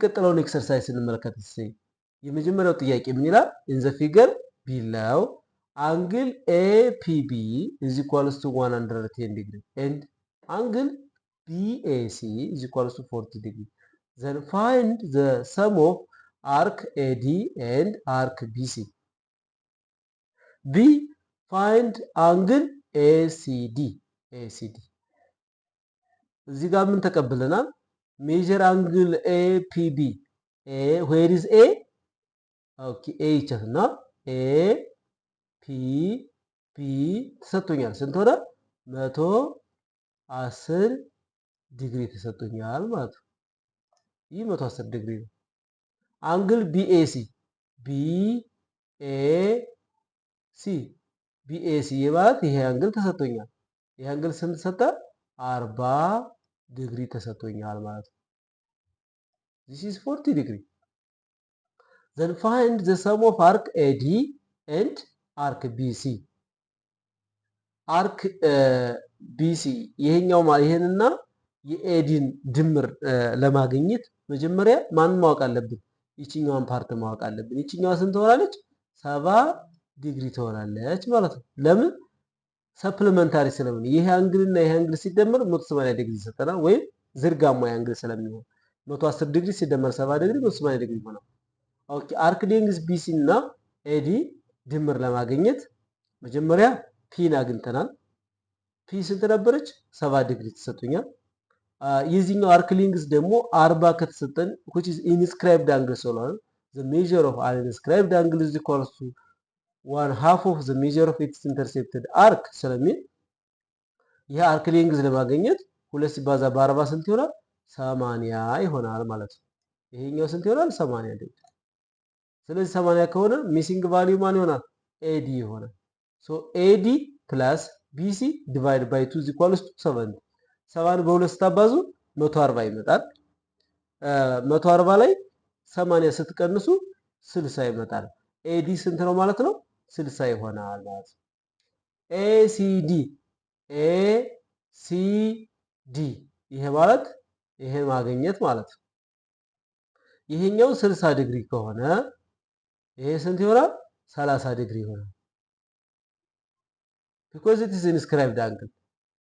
የሚቀጥለውን ኤክሰርሳይዝ እንመለከት። እስኪ የመጀመሪያው ጥያቄ ምን ይላል? in the figure below angle APB is equals to 110 degree and angle BAC is equals to 40 degree. Then find the sum of arc AD and arc BC. B. Find angle ACD. እዚህ ጋር ምን ተቀብለናል? ሜጀር አንግል APB. where is A? okay, A ይቻልና APB ተሰጥቶኛል። ስንት ሆነ? 110 ዲግሪ ተሰጥቶኛል ማለት ነው። ይህ 110 ዲግሪ ነው። አንግል BAC ማለት ይሄ አንግል ተሰጥቶኛል። ይሄ አንግል ስንት ተሰጠ? 40 ዲግሪ ተሰጥቶኛል ማለት ነው። this is 40 degree. then find the sum of arc AD and arc BC. arc BC ይሄንና የኤዲን ድምር ለማግኘት መጀመሪያ ማን ማወቅ አለብን? ይችኛዋን ፓርት ማወቅ አለብን። ይችኛዋ ስንት ትሆናለች? 70 ዲግሪ ትሆናለች ማለት ነው። ለምን? ሰፕሊመንታሪ ስለምን ይሄ አንግልና ይሄ አንግል ሲደመር 180 ዲግሪ ይሰጠናል። ወይም ዝርጋማ አንግል ስለሚሆን 110 ዲግሪ ሲደመር 70 ዲግሪ 180 ዲግሪ ይሆናል። ኦኬ አርክ ሌንግዝ BC እና AD ድምር ለማግኘት መጀመሪያ ፒን አግኝተናል። ፒ ስንት ነበረች? 70 ዲግሪ ተሰጥቶኛል። የዚህኛው አርክ ሌንግዝ ደግሞ 40 ከተሰጠን which is inscribed angle ስለሆነ the measure of an inscribed angle is equal to 1/2 of the measure of its intercepted arc ስለሚል ይሄ አርክ ሌንግዝ ለማግኘት 2 ሲባዛ በ40 ስንት ይሆናል? 80 ይሆናል ማለት ነው። ይሄኛው ስንት ይሆናል? 80 ዲግሪ። ስለዚህ 80 ከሆነ ሚሲንግ ቫልዩ ማን ይሆናል? AD ይሆናል። ሶ AD plus BC divided by 2 is equal to 70. 70 በ2 ስታባዙ 140 ይመጣል። 140 ላይ 80 ስትቀንሱ 60 ይመጣል። AD ስንት ነው ማለት ነው? 60 ይሆናል ማለት ነው። ACD ይሄ ማለት ይሄን ማግኘት ማለት ነው። ይሄኛው 60 ዲግሪ ከሆነ ይሄ ስንት ይሆናል? 30 ዲግሪ ይሆናል። because it is inscribed angle.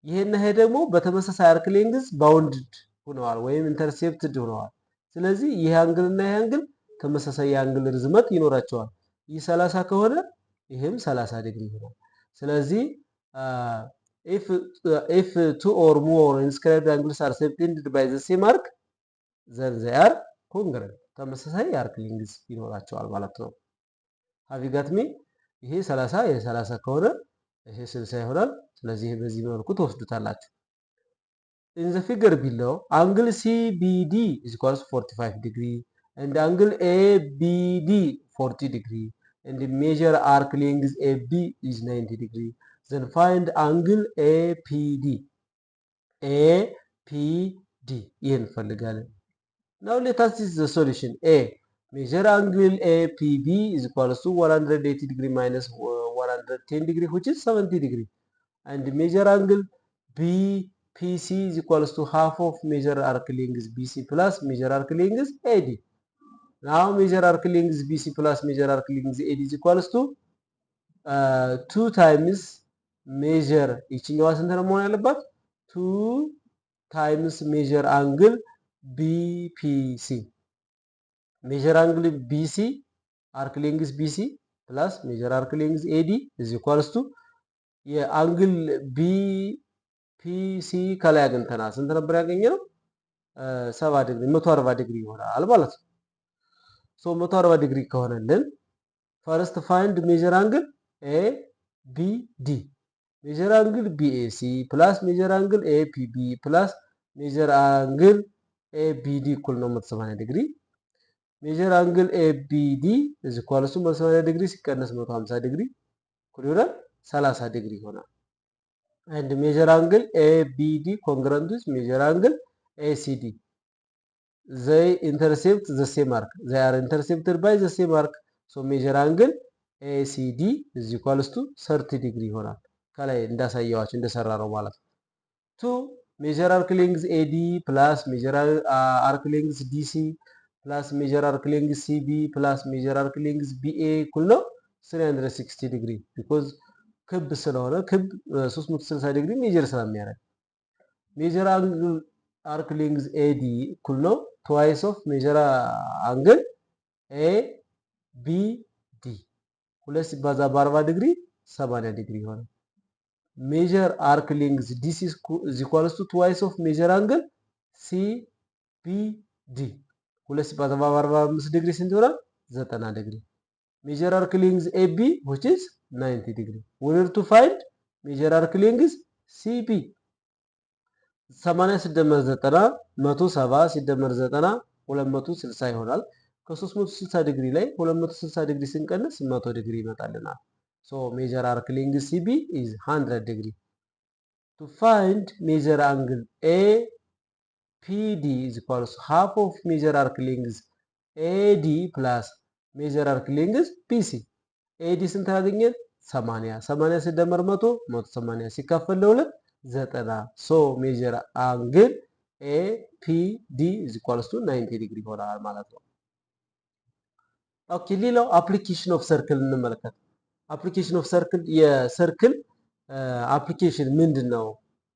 ይሄና ይሄ ደግሞ በተመሳሳይ አርክ ሌንግዝ ባውንድድ ሆነዋል ወይም ኢንተርሴፕትድ ሆነዋል። ስለዚህ ይሄ አንግል እና ይሄ አንግል ተመሳሳይ የአንግል ርዝመት ይኖራቸዋል። ይህ 30 ከሆነ ይሄም 30 ዲግሪ ይሆናል። ስለዚህ if two or more inscribed angles are subtended by the same arc then they are congruent. ተመሳሳይ የአርክ ሌንግዝ ይኖራቸዋል ማለት ነው። have you got me? ይሄ 30 ይሄ 30 ከሆነ ይሄ 60 ይሆናል። ስለዚህ በዚህ መልኩ ተወስዱታላችሁ። in the figure below angle CBD is equal to 45 degree and angle ABD 40 degree and the measure arc length AB is 90 degree. Then find angle APD. ይሄን ፈልጋለን። now let us see the solution. A measure angle APB is equal to 180 degree minus 110 degree which is 70 degree and measure angle BPC is equal to half of measure arc length BC plus measure arc length AD. now measure arc length BC plus measure arc length AD is equal to 2 times measure ይችኛዋ ስንት ነው መሆን ያለባት? 2 times measure angle BPC. measure angle BC arc length BC plus measure arc length AD is equals to የአንግል BPC ከላይ አግኝተናል። ስንት ነበር ያገኘነው? 70 ዲግሪ 140 ዲግሪ ይሆናል ማለት ነው። ሶ 140 ዲግሪ ከሆነልን first find measure angle ABD. measure angle BAC plus measure angle APB plus measure angle ABD እኩል ነው 180 ዲግሪ። measure angle ABD is equal to 180 ዲግሪ ሲቀነስ 150 ዲግሪ እኩል ይሆናል 30 ዲግሪ ይሆናል። and measure angle ABD congruent with measure angle ACD. they intercept the same arc. they are intercepted by the same arc. so measure angle ACD is equals to 30 ዲግሪ ይሆናል። ከላይ እንዳሳየዋችሁ እንደሰራ ነው ማለት ነው። 2 measure arc length AD plus measure arc length DC ፕላስ ሜጀር አርክ ሌንግዝ ሲቢ ፕላስ ሜጀር አርክ ሌንግዝ ቢኤ እኩል ነው 360 ዲግሪ ቢኮዝ ክብ ስለሆነ ክብ 360 ዲግሪ ሜጀር ስለሚያደርግ ሜጀር አርክ ሌንግዝ ኤዲ እኩል ነው ትዋይስ ኦፍ ሜጀር አንግል ኤ ቢ ዲ 2 ሲባዛ በ40 ዲግሪ 80 ዲግሪ ይሆናል። ሜጀር አርክ ሌንግዝ ዲሲ ኢዝ ኢኳልስ ቱ ትዋይስ ኦፍ ሜጀር አንግል ሲ ቢ ዲ 2 ሲባዛ በ45 ዲግሪ ስንት ይሆናል? 90 ዲግሪ። ሜጀር አርክ ሌንግዝ ኤቢ which is 90 ዲግሪ we need to find ሜጀር አርክ ሌንግዝ ሲቢ 80 ሲደመር 90 170 ሲደመር 90 260 ይሆናል። ከ360 ዲግሪ ላይ 260 ዲግሪ ስንቀንስ 100 ዲግሪ ይመጣልናል። So major arc length CB is 100 degree. To find major angle APD is equals to half of major arc length AD plus major arc length BC. AD ስንት አገኘን? 80 80 ሲደመር 100 180 ሲካፈል ለ2 90 so major angle APD is equals to 90 degree ይሆናል ማለት ነው። ኦኬ ሌላው አፕሊኬሽን ኦፍ ሰርክል እንመለከት። አፕሊኬሽን ኦፍ ሰርክል የሰርክል አፕሊኬሽን ምንድነው?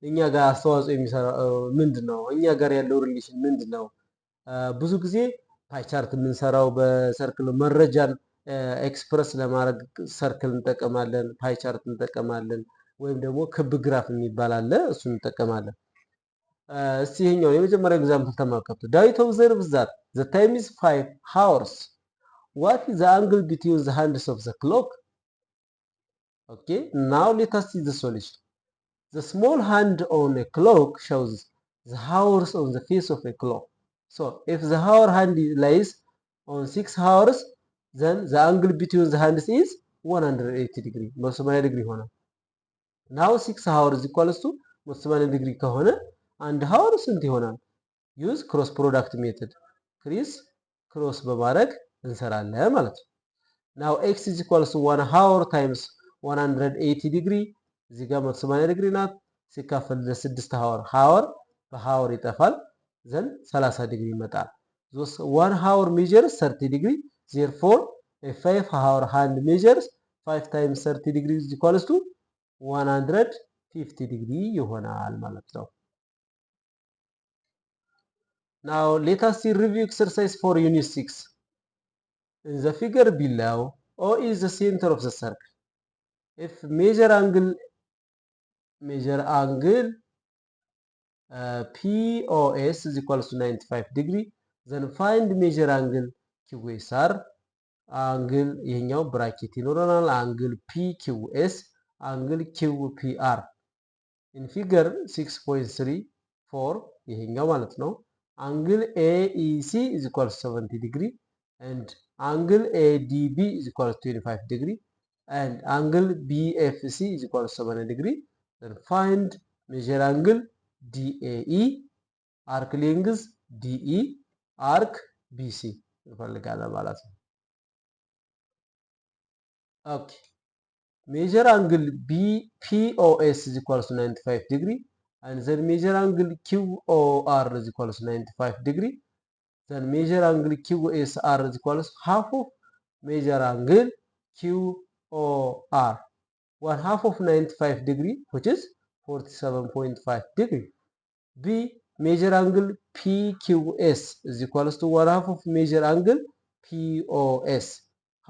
እኛ ጋር አስተዋጽኦ የሚሰራው ምንድነው? እኛ ጋር ያለው ሪሌሽን ምንድነው? ብዙ ጊዜ ፓይ ቻርት የምንሰራው በሰርክል መረጃን ኤክስፕረስ ለማድረግ ሰርክል እንጠቀማለን፣ ፓይ ቻርት እንጠቀማለን፣ ወይም ደግሞ ክብ ግራፍ የሚባል አለ እሱን እንጠቀማለን። እስቲ ይሄኛው የመጀመሪያው ኤግዛምፕል ተመልከቱ። ዳዊት ኦብዘርቭስ ዛት ዘ ታይም ኢዝ 5 hours. What is the angle between the hands of the clock? Okay, now let us see the solution. The small hand on a clock shows the hours on the face of a clock. So, if the hour hand lies on 6 hours, then the angle between the hands is 180 degree. 180 degree ሆነ። Now 6 hours equals to 180 degree ከሆነ አንድ hour ስንት ይሆናል? Use cross product method. ክሮስ በማድረግ እንሰራለን ማለት ነው። Now x is equals to 1 hour times 180 ዲግሪ እዚህ ጋር 180 ዲግሪ ናት ሲካፈል ለ6 ሃወር በሃወር ይጠፋል ዘን 30 ዲግሪ ይመጣል። thus 1 hour measures 30 degree therefore a 5 hour hand measures 5 times 30 degree is equals to 150 degree ይሆናል ማለት ነው። Now let us see review exercise for unit 6. In the figure below O is the center of the circle. If measure angle POS is equals to 95 degree, then find measure angle QSR. አንግል ይሄኛው ብራኬት ይኖረናል። አንግል PQS አንግል QPR in figure 6.34 ይሄኛው ማለት ነው። አንግል AEC is equals to 70 degree and angle ADB is equals to 25 degree and angle BFC is equals to 70 degree. Then find measure angle DAE, arc length DE, arc BC እንፈልጋለን ማለት ነው። Okay, measure angle POS is equals to 95 degree and then measure angle QOR is equals to 95 degree. Then measure angle QSR is equals to half of measure angle QOR. 1/2 of 95 degree which is 47.5 degree. B measure angle PQS is equals to 1/2 of measure angle POS.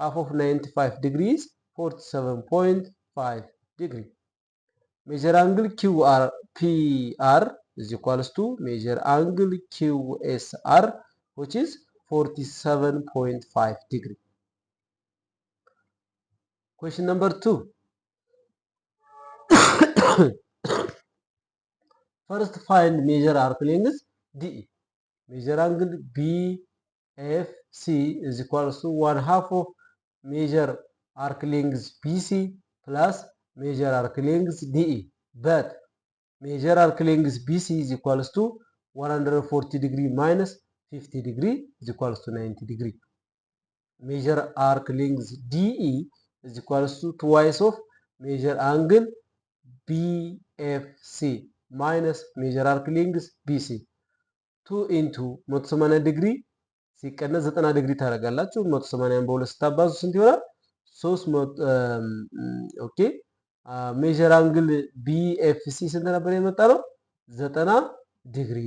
Half of 95 degrees 47.5 degree. Measure angle QR is equals to measure angle QSR which is 47.5 degree. Question number 2. First find measure arc length DE. Measure angle BFC is equals to 1/2 of measure arc length BC plus measure arc length DE. But measure arc length BC is equals to 140 degree minus 50 degree is equals to 90 degree. Measure arc length DE is equals to twice of measure angle BFC minus measure arc length BC. 2 into 180 degree ሲቀነስ 90 ዲግሪ ታደርጋላችሁ። 180ን በ2 ስታባዙ ስንት ይሆናል? 300 ኦኬ። ሜጀር አንግል ቢኤፍሲ ስንት ነበር የመጣ ነው? 90 ዲግሪ።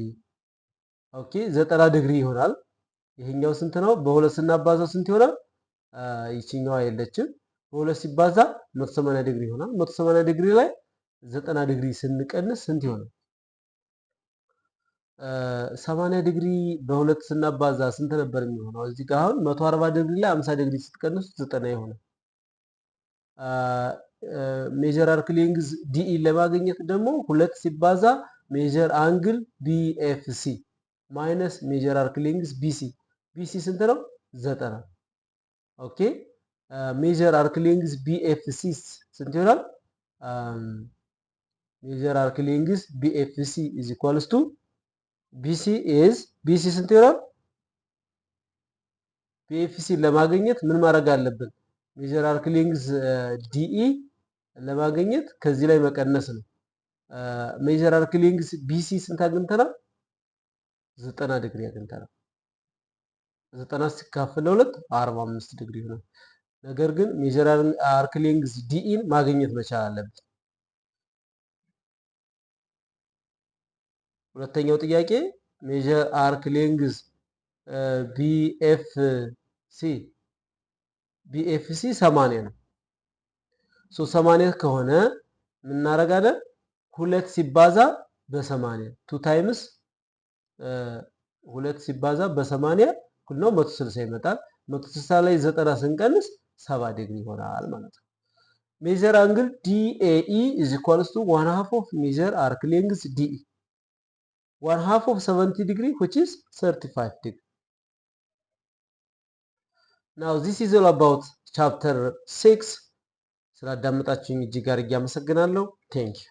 ኦኬ 90 ዲግሪ ይሆናል። ይሄኛው ስንት ነው? በ2 ስናባዛው ስንት ይሆናል? ይቺኛዋ የለችም። በ2 ሲባዛ 180 ዲግሪ ይሆናል። 180 ዲግሪ ላይ 90 ዲግሪ ስንቀንስ ስንት ይሆናል? 80 ዲግሪ በ2 ስናባዛ ስንት ነበር የሚሆነው? እዚህ ጋር አሁን 140 ዲግሪ ላይ 50 ዲግሪ ስትቀንሱ 90 ይሆናል። ሜጀር አርክ ሌንግዝ ዲኢ ለማግኘት ደግሞ 2 ሲባዛ ሜጀር አንግል ቢኤፍሲ ማይነስ ሜጀር አርክ ሌንግዝ ቢሲ። ቢሲ ስንት ነው? 90። ኦኬ ሜጀር አርክ ሌንግዝ ቢኤፍሲ ስንት ይሆናል? ሜጀር አርክ ሌንግዝ ቢኤፍሲ ኢዝ ኢኳልስ ቱ ቢሲ ስንት ይሆናል? ቢኤፍሲ ለማግኘት ምን ማድረግ አለብን? ሜጀር አርክ ሌንግዝ ዲኢ ለማግኘት ከዚህ ላይ መቀነስ ነው። ሜጀር አርክ ሌንግዝ ቢሲ ስንት አግኝተናል? 90 ዲግሪ አግኝተናል። 90 ሲካፈል ለ2 45 ዲግሪ ይሆናል። ነገር ግን ሜጀር አርክ ሌንግዝ ዲኢን ማግኘት መቻል አለብን። ሁለተኛው ጥያቄ ሜጀር አርክ ሌንግዝ ቢኤፍሲ 80 ነው። 80 ከሆነ ምን እናደርጋለን? 2 ሲባዛ በ80 2 ታይምስ 2 ሲባዛ በ80 እኩል ነው 160 ይመጣል። 160 ላይ 90 ስንቀንስ 70 ዲግሪ ይሆናል ማለት ነው። ሜጀር አንግል ዲኤኢ ኢዝ ኢኳልስ ቱ 1/2 ኦፍ ሜጀር አርክ ሌንግዝ ዲኢ 1/2 ኦፍ 70 ዲግሪ which is 35 degree. Now this is all about chapter 6. ስላዳመጣችሁኝ እጅግ አድርጌ አመሰግናለሁ። Thank you.